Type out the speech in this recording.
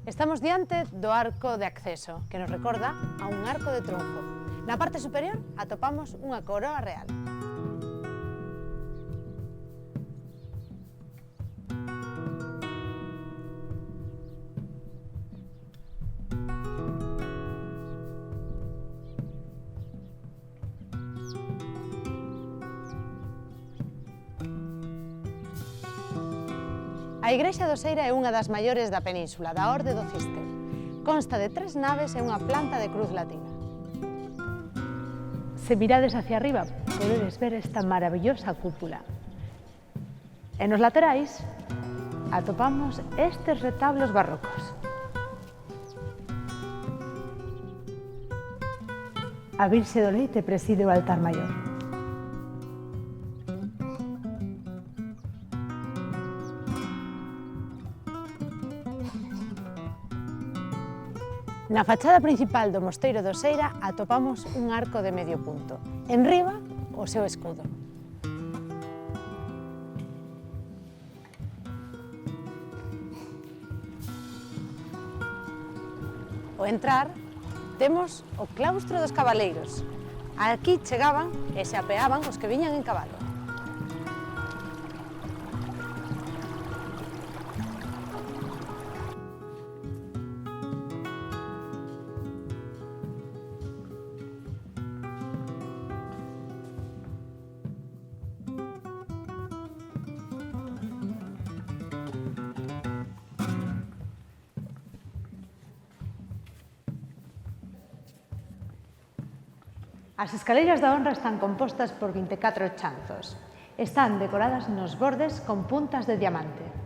Estamos diante do arco de acceso, que nos recorda a un arco de triunfo. Na parte superior atopamos unha coroa real. A igrexa do Seira é unha das maiores da península, da Orde do Cister. Consta de 3 naves e unha planta de cruz latina. Se mirades hacia arriba, podedes ver esta maravillosa cúpula. E nos laterais atopamos estes retablos barrocos. A Virxe do Leite preside o altar maior. Na fachada principal do Mosteiro do Seira atopamos un arco de medio punto. Enriba, o seu escudo. Ao entrar, temos o claustro dos cabaleiros. Aquí chegaban e se apeaban os que viñan en cabalo. As escaleiras da honra están compostas por 24 chanzos. Están decoradas nos bordes con puntas de diamante.